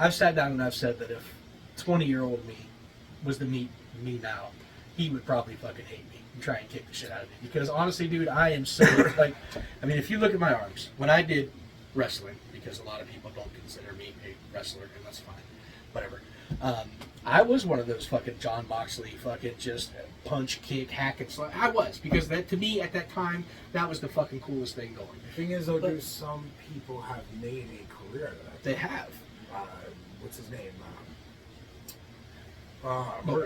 I've sat down and I've said that if 20-year-old me was to meet me now, he would probably fucking hate me and try and kick the shit out of me. Because honestly, dude, I am so like, I mean, if you look at my arms, when I did wrestling, because a lot of people don't consider me a wrestler, and that's fine, whatever. I was one of those fucking John Moxley, fucking just punch, kick, hack, and slap. I was, because that, to me, at that time, that was the fucking coolest thing going. The thing is, though, dude, some people have made a career out of that. They have. What's his name?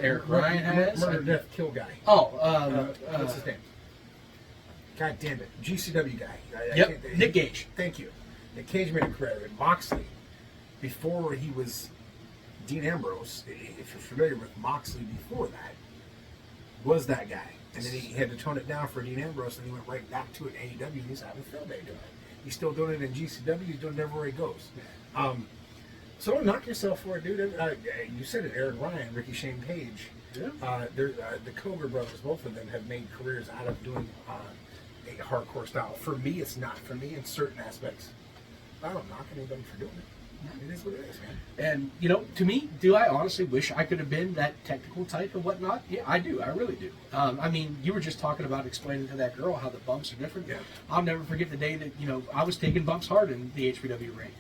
Eric Ryan has? Murder, Death, Kill guy. What's his name? God damn it. GCW guy. Yep, Nick Gage. Thank you. Nick Gage made a career. And Moxley, before he was Dean Ambrose, if you're familiar with Moxley before that, was that guy. And then he had to tone it down for Dean Ambrose, and he went right back to it in AEW, and he's having a field day doing it. He's still doing it in GCW. He's doing it everywhere he goes. So don't knock yourself for it, dude. You said it, Eric Ryan, Ricky Shane Page. Yeah. The Koger brothers, both of them, have made careers out of doing a hardcore style. For me, it's not for me in certain aspects. I don't knock anybody for doing it. It is what it is, man. And, you know, to me, do I honestly wish I could have been that technical type and whatnot? Yeah, I do. I really do. I mean, you were just talking about explaining to that girl how the bumps are different. Yeah. I'll never forget the day that, you know, I was taking bumps hard in the HPW ring.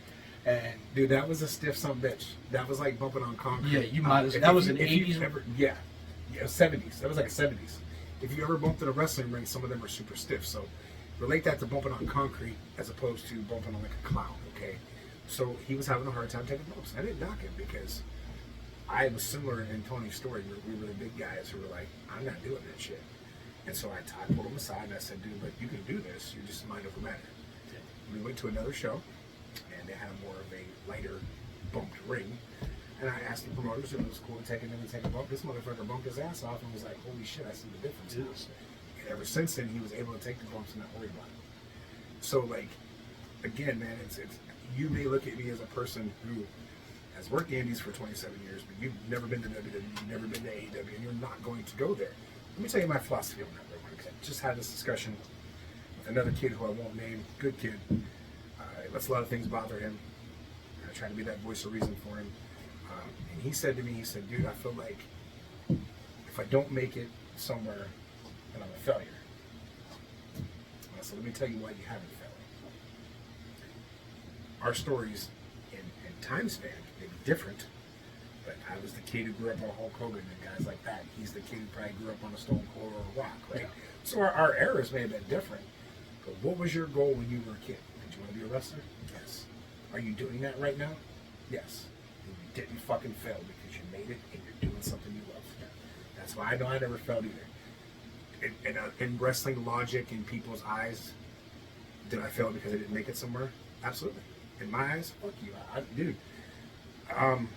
And dude, that was a stiff son bitch. That was like bumping on concrete. Yeah, you might as that was an 80s. Yeah, 70s. That was like 70s. If you ever bumped in a wrestling ring, some of them are super stiff. So relate that to bumping on concrete as opposed to bumping on like a clown, okay? So he was having a hard time taking bumps. I didn't knock him because I was similar in Tony's story. We were the big guys who were like, I'm not doing that shit. And so I pulled him aside and I said, dude, look, you can do this. You're just mind over matter. Yeah. We went to another show. And they had more of a lighter bumped ring. And I asked the promoters if it was cool to take him in and take a bump. This motherfucker bumped his ass off and was like, holy shit, I see the difference now. And ever since then, he was able to take the bumps and not worry about it. So, like, again, man, it's you may look at me as a person who has worked Indies for 27 years, but you've never been to WWE, you've never been to AEW, and you're not going to go there. Let me tell you my philosophy on that real quick. I just had this discussion with another kid who I won't name, good kid. Lets a lot of things bother him. I try to be that voice of reason for him. And he said to me, he said, dude, I feel like if I don't make it somewhere, then I'm a failure. So let me tell you why you haven't failed. Our stories in time span may be different, but I was the kid who grew up on Hulk Hogan and guys like that. He's the kid who probably grew up on a Stone Cold or a Rock, right? Yeah. So our eras may have been different, but what was your goal when you were a kid? Did you want to be a wrestler? Yes. Are you doing that right now? Yes. And you didn't fucking fail because you made it and you're doing something you love. Yeah. That's why I know I never failed either. In wrestling logic in people's eyes, did I fail because I didn't make it somewhere? Absolutely. In my eyes, fuck you. Dude. I'm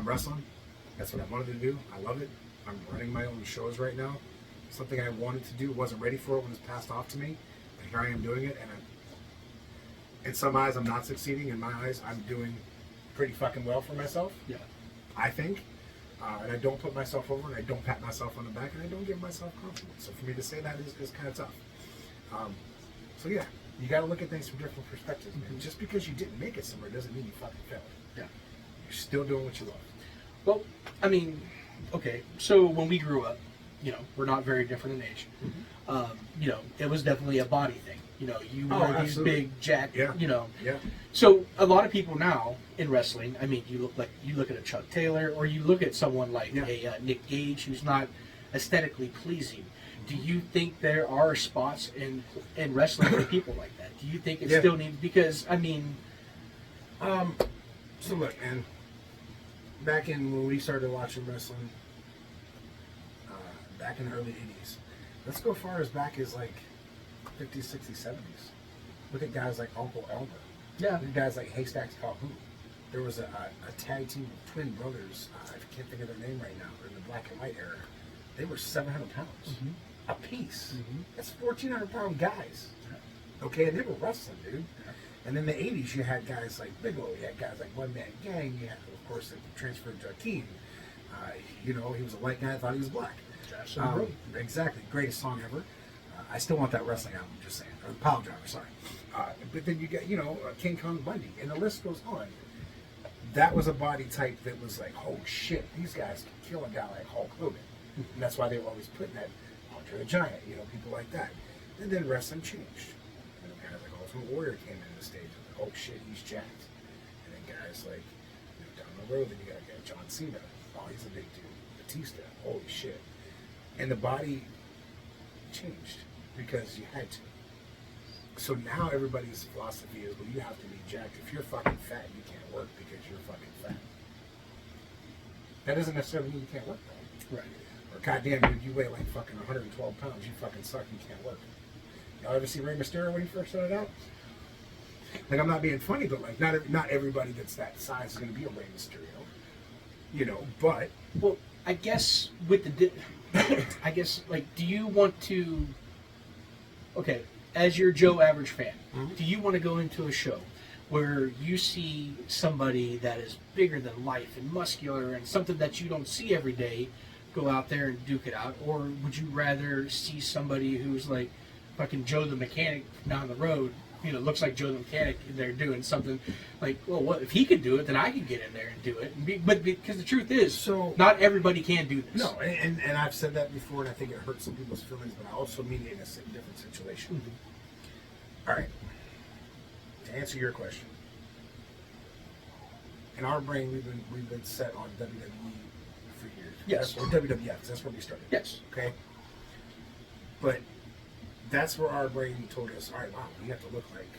wrestling. That's what I wanted to do. I love it. I'm running my own shows right now. Something I wanted to do, wasn't ready for it when it was passed off to me. But here I am doing it, and in some eyes, I'm not succeeding. In my eyes, I'm doing pretty fucking well for myself. Yeah. I think. And I don't put myself over, and I don't pat myself on the back, and I don't give myself confidence. So for me to say that is kind of tough. So yeah, you got to look at things from different perspectives, man. Just because you didn't make it somewhere doesn't mean you fucking failed. Yeah. You're still doing what you love. Well, I mean, okay, so when we grew up, you know, we're not very different in age. Mm-hmm. You know, it was definitely a body thing. You know, you were these big jack, you know. Yeah. So a lot of people now in wrestling, I mean, you look at a Chuck Taylor, or you look at someone like a Nick Gage, who's not aesthetically pleasing. Do you think there are spots in wrestling for people like that? Do you think it still needs? Because I mean, so look, man. Back in when we started watching wrestling, back in the early '80s, let's go far as back as like 50s, 60s, 70s. Look at guys like Uncle Elmer. Yeah. Look at guys like Haystacks Calhoun. There was a tag team of twin brothers. I can't think of their name right now. They're in the black and white era. They were 700 pounds a piece. Mm-hmm. That's 1,400-pound guys. Yeah. Okay, and they were wrestling, dude. Yeah. And in the 80s, you had guys like Bigelow. You had guys like One Man Gang. You had, of course, they transferred to Akeem. You know, he was a white guy. I thought he was black. Exactly. Greatest song ever. I still want that wrestling album, just saying. Or Pile Driver, sorry. But then you get, you know, King Kong Bundy, and the list goes on. that was a body type that was like, oh shit, these guys can kill a guy like Hulk Hogan. And that's why they were always putting that Andre the Giant, people like that. And then wrestling changed. And then guys like Ultimate Warrior came in the stage. And like, oh shit, he's jacked. And then guys like, down the road, then you got John Cena. Oh, he's a big dude. Batista, holy shit. And the body changed because you had to. So now everybody's philosophy is, well, you have to be jacked. If you're fucking fat, you can't work because you're fucking fat. That doesn't necessarily mean you can't work, though. Right. Or, goddamn, dude, you weigh like fucking 112 pounds. You fucking suck. You can't work. Y'all ever see Rey Mysterio when he first started out? Like, I'm not being funny, but like, not everybody that's that size is going to be a Rey Mysterio. But... Well, I guess with the... I guess, like, do you want to... Okay, as your Joe average fan, do you want to go into a show where you see somebody that is bigger than life and muscular and something that you don't see every day go out there and duke it out? Or would you rather see somebody who's like fucking Joe the mechanic down the road, looks like Joe the mechanic, and they're doing something like, well, what if he could do it, then I can get in there and do it. But because the truth is, so not everybody can do this. No, and I've said that before, and I think it hurts some people's feelings, but I also mean it in a different situation. All right. To answer your question, in our brain, we've been set on WWE for years. Yes. Or WWF, that's where we started. Yes. Okay? But that's where our brain told us, all right, wow, you have to look like...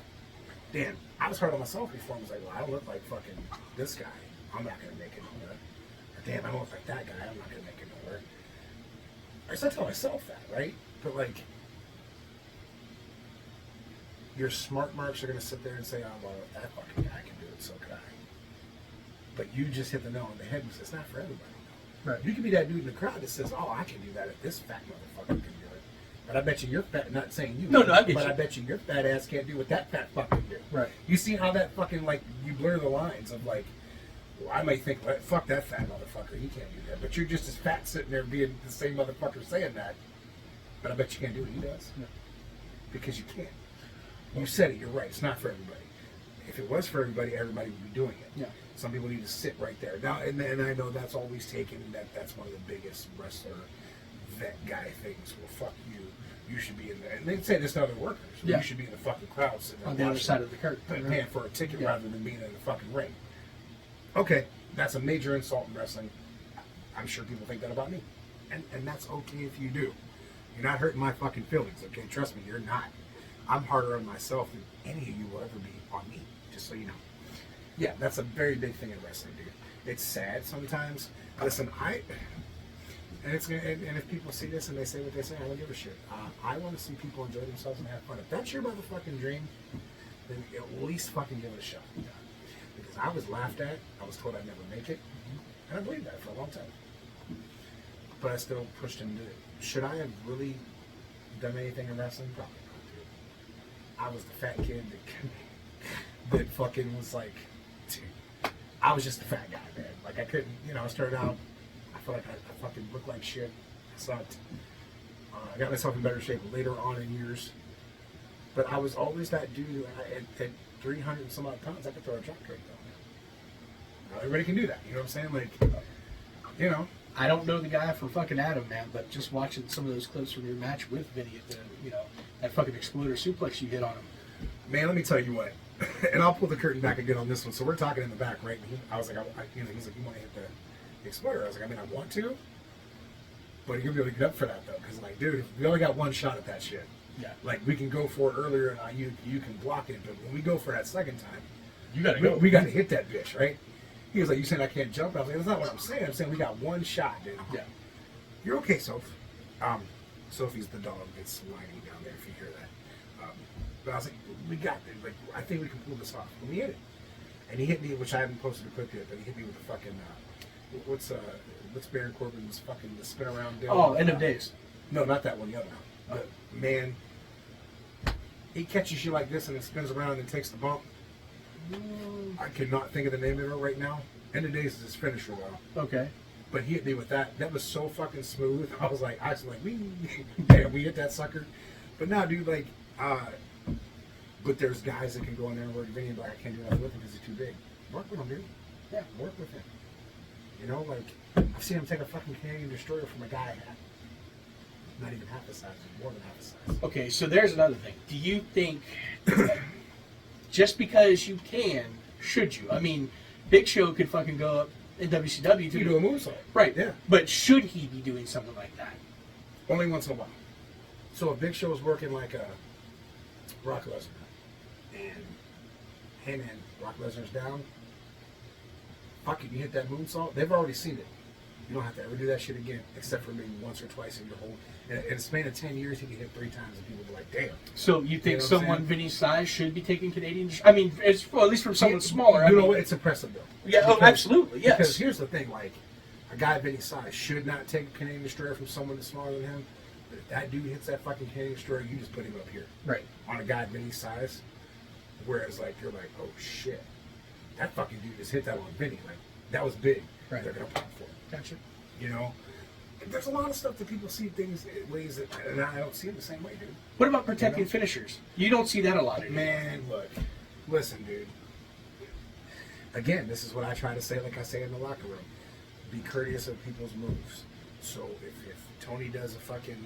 Damn, I was hard on myself before. I was like, well, I don't look like fucking this guy. I'm not going to make it nowhere. Or damn, I don't look like that guy. I'm not going to make it nowhere. I used to tell myself that, right? But like... Your smart marks are going to sit there and say, oh, well, if that fucking guy can do it, so can I. But you just hit the nail on the head and say, it's not for everybody. Right. You can be that dude in the crowd that says, oh, I can do that if this fat motherfucker can do it. But I bet you your fat, not saying you, no, I get but you. I bet you your fat ass can't do what that fat fuck can do. Right. You see how that fucking, like, you blur the lines of, like, well, I might think, well, fuck that fat motherfucker, he can't do that. But you're just as fat sitting there being the same motherfucker saying that. But I bet you can't do what he does. No. Because you can't. You said it, you're right, it's not for everybody. If it was for everybody would be doing it. Yeah. Some people need to sit right there. Now, and I know that's always taken, that's one of the biggest wrestler vet guy things. Well, fuck you. You should be in there. And they say this to other workers. Yeah. You should be in the fucking crowd sitting there on the other side of the curtain. paying for a ticket rather than being in the fucking ring. Okay, that's a major insult in wrestling. I'm sure people think that about me. And that's okay if you do. You're not hurting my fucking feelings, okay? Trust me, you're not. I'm harder on myself than any of you will ever be on me, just so you know. Yeah, that's a very big thing in wrestling, dude. It's sad sometimes. Listen, and if people see this and they say what they say, I don't give a shit. I want to see people enjoy themselves and have fun. If that's your motherfucking dream, then at least fucking give it a shot. Because I was laughed at, I was told I'd never make it, and I believed that for a long time. But I still pushed into it. Should I have really done anything in wrestling? Probably not, dude. I was the fat kid that fucking was like, dude, I was just a fat guy, man. Like, I couldn't, I started out, I felt like I fucking looked like shit. I sucked. I got myself in better shape later on in years. But I was always that dude, at 300 and some odd pounds, I could throw a drop kick, though. Now, everybody can do that, you know what I'm saying? Like, I don't know the guy from fucking Adam, man, but just watching some of those clips from your match with Vinny at that fucking exploder suplex you hit on him. Man, let me tell you what. And I'll pull the curtain back again on this one. So we're talking in the back, right? And I was like, he's like, you want to hit the exploder? I was like, I mean, I want to, but you're gonna be able to get up for that though, because like, dude, we only got one shot at that shit. Yeah. Like we can go for it earlier, and you can block it, but when we go for that second time, you gotta go. We gotta hit that bitch, right? He was like, you saying I can't jump? I was like, that's not what I'm saying. I'm saying we got one shot, dude. Yeah. You're okay, Soph. Sophie's the dog that's whining down there, if you hear that. But I was like, we got this. Like, I think we can pull this off. And we hit it. And he hit me, which I haven't posted a clip yet, but he hit me with the fucking, what's Baron Corbin's fucking the spin around deal? Oh, End of Days. No, not that one, the other one. But, man, he catches you like this and then spins around and takes the bump. I cannot think of the name of it right now. End of Days is his finisher, though. Okay. But he hit me with that. That was so fucking smooth. I was like, damn, we hit that sucker. But now, dude, like, but there's guys that can go in there and work Vinny, but I can't do nothing with him because he's too big. Work with him, dude. Yeah, work with him. You know, like, I've seen him take a fucking Canadian destroyer from a guy not even half the size, more than half the size. Okay, so there's another thing. Do you think just because you can, should you? I mean, Big Show could fucking go up in WCW to do a moonsault. Right. Yeah. But should he be doing something like that? Only once in a while. So if Big Show is working like a Brock Lesnar, and hey man, Brock Lesnar's down, fuck it, you hit that moonsault, they've already seen it. You don't have to ever do that shit again, except for maybe once or twice in your whole. In a span of 10 years, he can hit 3 times, and people will be like, "Damn." So you think someone Vinny's size should be taking Canadian? I mean, at least from someone smaller. You know what? It's impressive though. Yeah, absolutely, yes. Because here's the thing: like a guy Vinny's size should not take a Canadian destroyer from someone that's smaller than him. But if that dude hits that fucking Canadian destroyer, you just put him up here, right, on a guy Vinny's size. Whereas, like, you're like, "Oh shit, that fucking dude just hit that on Vinny. Like that was big. Right. They're gonna pop for it." Gotcha. You know, there's a lot of stuff that people see things in ways that, and I don't see it the same way, dude. What about protecting finishers? You don't see that a lot anymore. Man, look, listen, dude. Again, this is what I try to say, like I say in the locker room. Be courteous of people's moves. So if Tony does a fucking,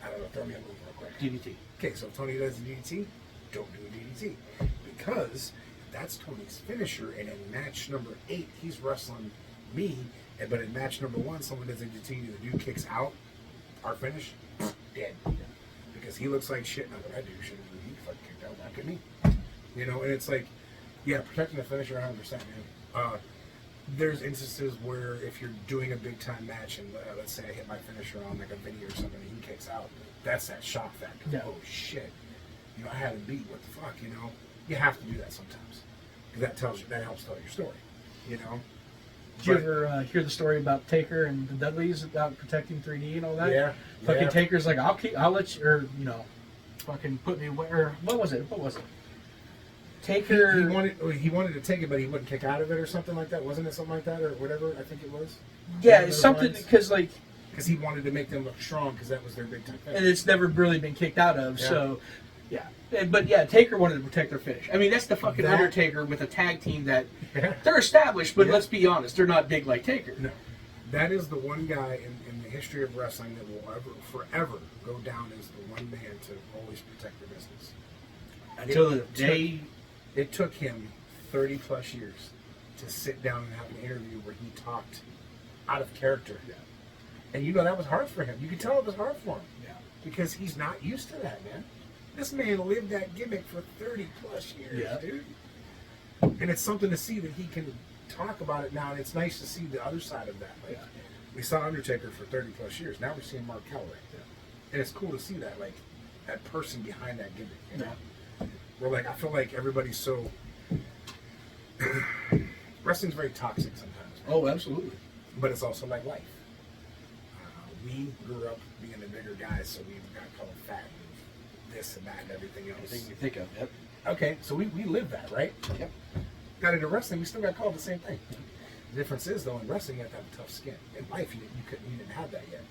I don't know, throw me a move real quick. DDT. Okay, so if Tony does a DDT, don't do a DDT. Because that's Tony's finisher, and in match number 8, he's wrestling me. But in match number 1, someone does a DDT, the dude kicks out, our finish, dead. Because he looks like shit. Now what I do, shouldn't he fucking kicked out back at me. You know, and it's like, yeah, protecting the finisher 100%, man. There's instances where if you're doing a big time match and let's say I hit my finisher on like a video or something and he kicks out, that's that shock factor. Yeah. Oh shit. You know, I had him beat, what the fuck, you know? You have to do that sometimes. Because that helps tell your story. You know? Did you ever hear the story about Taker and the Dudleys about protecting 3D and all that? Yeah. Fucking Taker's like, I'll let you, or, you know, fucking put me away, or what was it? Taker. He wanted to take it, but he wouldn't kick out of it or something like that. Wasn't it something like that or whatever? I think it was. Yeah, it's something because like. Because he wanted to make them look strong because that was their big time finish. And it's never really been kicked out of, yeah. So. Yeah, but yeah, Taker wanted to protect their finish. I mean, that's the fucking Undertaker with a tag team that they're established, but let's be honest, they're not big like Taker. No, that is the one guy in the history of wrestling that will forever go down as the one man to always protect the business. Until the day it took him 30 plus years to sit down and have an interview where he talked out of character. Yeah. And you know that was hard for him. You could tell it was hard for him. Yeah. Because he's not used to that, man. This man lived that gimmick for 30 plus years, dude. And it's something to see that he can talk about it now, and it's nice to see the other side of that. Like, we saw Undertaker for 30 plus years. Now we're seeing Mark Calloway. Yeah. And it's cool to see that, like, that person behind that gimmick, you know? Where, like, I feel like everybody's so... Wrestling's very toxic sometimes. Right? Oh, absolutely. But it's also like life. We grew up being the bigger guys, so we got called fat. This and that and everything else. Everything you think of, yep. Okay, so we live that, right? Yep. Got into wrestling, we still got called the same thing. The difference is, though, in wrestling, you have to have a tough skin. In life, you didn't have that yet.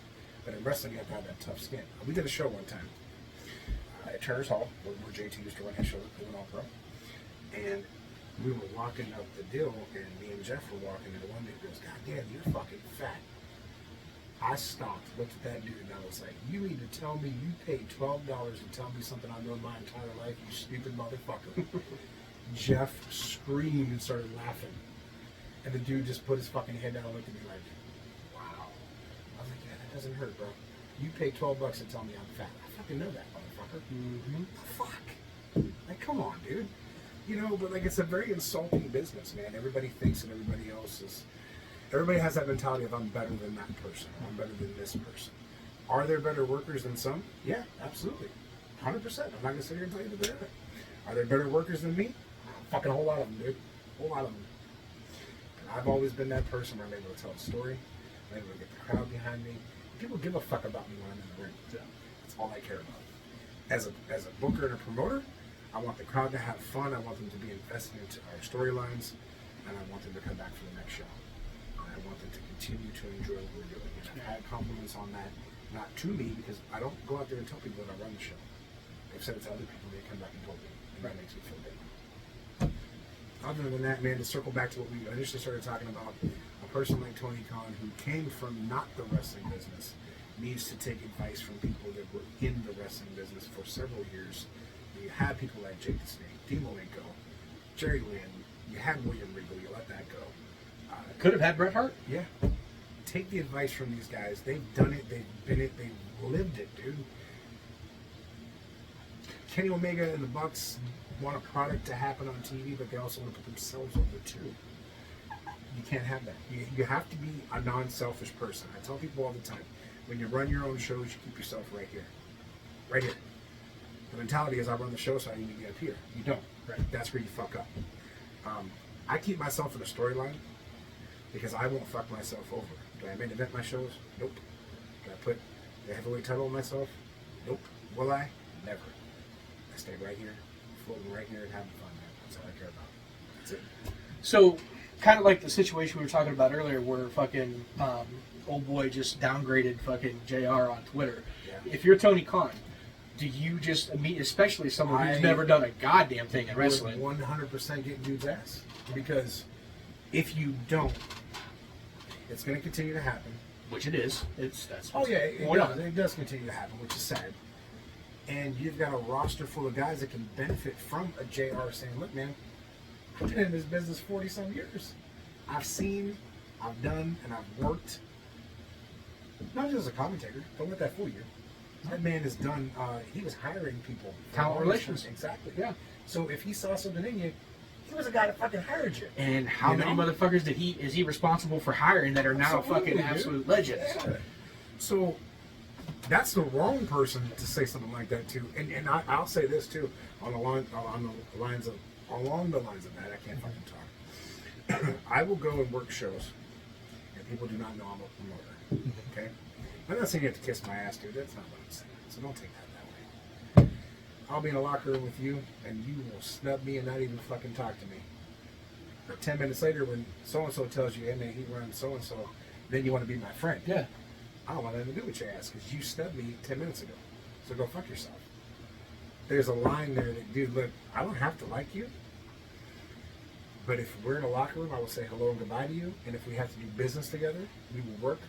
But in wrestling, you have to have that tough skin. We did a show one time at Turner's Hall, where JT used to run his show, doing All Pro. And we were walking up the deal, and me and Jeff were walking, and one dude goes, "God damn, you're fucking fat." I stopped, looked at that dude, and I was like, "You mean to tell me you paid $12 to tell me something I've known my entire life, you stupid motherfucker?" Jeff screamed and started laughing. And the dude just put his fucking head down and looked at me like, wow. I was like, yeah, that doesn't hurt, bro. You paid $12 to tell me I'm fat. I fucking know that, motherfucker. Mm-hmm. The fuck? Like, come on, dude. You know, but like, it's a very insulting business, man. Everybody thinks that everybody else is... Everybody has that mentality of, I'm better than that person. I'm better than this person. Are there better workers than some? Yeah, absolutely. 100%. I'm not going to sit here and tell you that there aren't. Are there better workers than me? Fucking a whole lot of them, dude. A whole lot of them. And I've always been that person where I'm able to tell a story. I'm able to get the crowd behind me. People give a fuck about me when I'm in the ring. Yeah. That's all I care about. As a booker and a promoter, I want the crowd to have fun. I want them to be invested into our storylines. And I want them to come back for the next show. I want them to continue to enjoy what we're doing. And I've had compliments on that, not to me, because I don't go out there and tell people that I run the show. They've said it to other people, they come back and told me, and that makes me feel good. other than that, man, to circle back to what we initially started talking about, a person like Tony Khan who came from not the wrestling business needs to take advice from people that were in the wrestling business for several years. You have people like Jake the Snake, Dean Malenko, Jerry Lynn. You had William Regal. You let that go. Could have had Bret Hart. Yeah. Take the advice from these guys. They've done it. They've been it. They've lived it, dude. Kenny Omega and the Bucks want a product to happen on TV, but they also want to put themselves over too. You can't have that. You have to be a non-selfish person. I tell people all the time, when you run your own shows, you keep yourself right here. Right here. The mentality is I run the show, so I need to be up here. You don't. Right? That's where you fuck up. I keep myself in a storyline because I won't fuck myself over. Do I main event my shows? Nope. Do I put the heavyweight title on myself? Nope. Will I? Never. I stay right here, floating right here and having fun, man. That's all I care about. That's it. So, kind of like the situation we were talking about earlier where fucking old boy just downgraded fucking JR on Twitter. Yeah. If you're Tony Khan, do you just especially someone who's never done a goddamn thing in wrestling? 100% get dude's ass. Because if you don't, it's going to continue to happen. Which it is. It does continue to happen, which is sad. And you've got a roster full of guys that can benefit from a JR saying, look, man, I've been in this business 40-some years. I've seen, I've done, and I've worked. Not just as a commentator. Don't let that fool you. That man has done, he was hiring people. Talent relations. Exactly. Yeah. So if he saw something in you, he was a guy that fucking hired you. And how many motherfuckers is he responsible for hiring that are now fucking absolute legends? Yeah. So that's the wrong person to say something like that to. And I'll say this too, along the lines of that. I can't fucking talk. I will go and work shows, and people do not know I'm a promoter. Okay, I'm not saying you have to kiss my ass, dude. That's not what I'm saying. So don't take that way. I'll be in a locker room with you, and you will snub me and not even fucking talk to me. But 10 minutes later, when so-and-so tells you, hey man, he runs so-and-so, then you want to be my friend. Yeah. I don't want anything to do with your ass because you snubbed me 10 minutes ago. So go fuck yourself. There's a line there that, dude, look, I don't have to like you. But if we're in a locker room, I will say hello and goodbye to you. And if we have to do business together, we will work.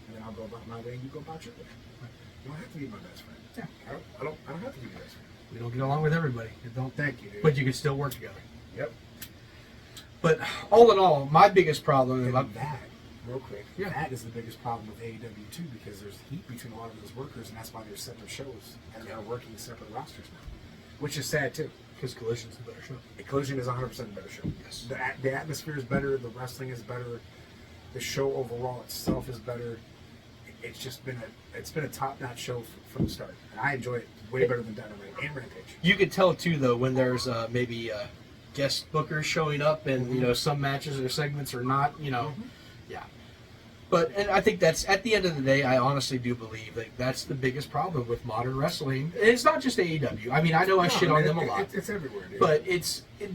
And then I'll go about my way and you go about your way. You don't have to be my best friend. Yeah. I don't have to be your best friend. We don't get along with everybody. Thank you, dude. But you can still work together. Yep. But all in all, my biggest problem is that, real quick, that is the biggest problem with AEW too, because there's heat between a lot of those workers, and that's why there's separate shows and they're working separate rosters now, which is sad too. Because Collision's a better show. Collision is 100% a better show. Yes. The atmosphere is better. The wrestling is better. The show overall itself is better. It's just been a top-notch show from the start, and I enjoy it way better than Dynamite and Rampage. You could tell too, though, when there's maybe guest bookers showing up, and some matches or segments are not. Yeah. But and I think that's at the end of the day, I honestly do believe that that's the biggest problem with modern wrestling. And it's not just AEW. I mean, I know I shit on them a lot. It's everywhere, dude. But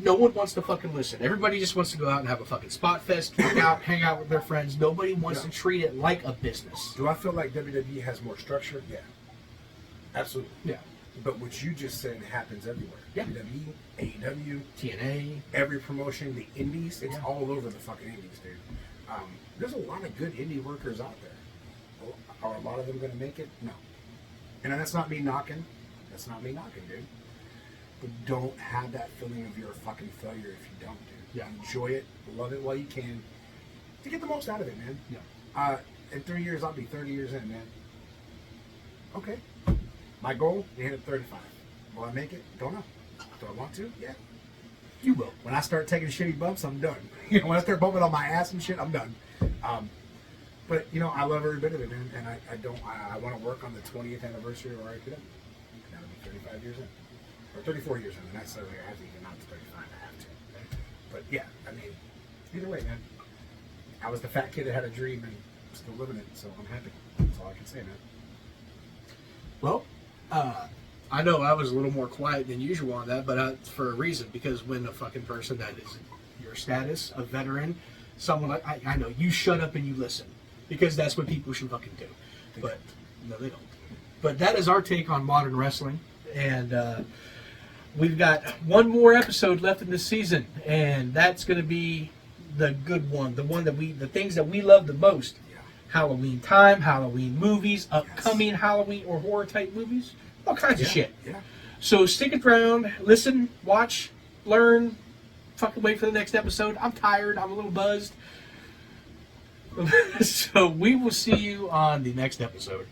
no one wants to fucking listen. Everybody just wants to go out and have a fucking spot fest, hang out with their friends. Nobody wants to treat it like a business. Do I feel like WWE has more structure? Yeah. Absolutely. Yeah. But what you just said happens everywhere. Yeah. WWE, AEW, TNA, every promotion, the indies, it's all over the fucking indies, dude. There's a lot of good indie workers out there. Are a lot of them going to make it? No. And that's not me knocking. That's not me knocking, dude. But don't have that feeling of you're a fucking failure if you don't, dude. Yeah. Enjoy it. Love it while you can. To get the most out of it, man. Yeah. In 3 years, I'll be 30 years in, man. Okay. My goal, to hit at 35. Will I make it? Don't know. Do I want to? Yeah. You will. When I start taking shitty bumps, I'm done. When I start bumping on my ass and shit, I'm done. But I love every bit of it, man. And I want to work on the 20th anniversary of RIP. That'll be 35 years in, or 34 years in. And that's certainly I have to even out to 35. I have to. But yeah, I mean, either way, man. I was the fat kid that had a dream and still living it, so I'm happy. That's all I can say, man. Well, I know I was a little more quiet than usual on that, but for a reason, because when a fucking person that is your status, a veteran, someone like, I know, you shut up and you listen, because that's what people should fucking do. No, they don't. But that is our take on modern wrestling, and we've got one more episode left in this season, and that's going to be the good one, the things that we love the most. Yeah. Halloween time, Halloween movies, upcoming Halloween or horror type movies, all kinds of shit. Yeah. So stick it around, listen, watch, learn, fucking wait for the next episode. I'm tired, I'm a little buzzed. So we will see you on the next episode.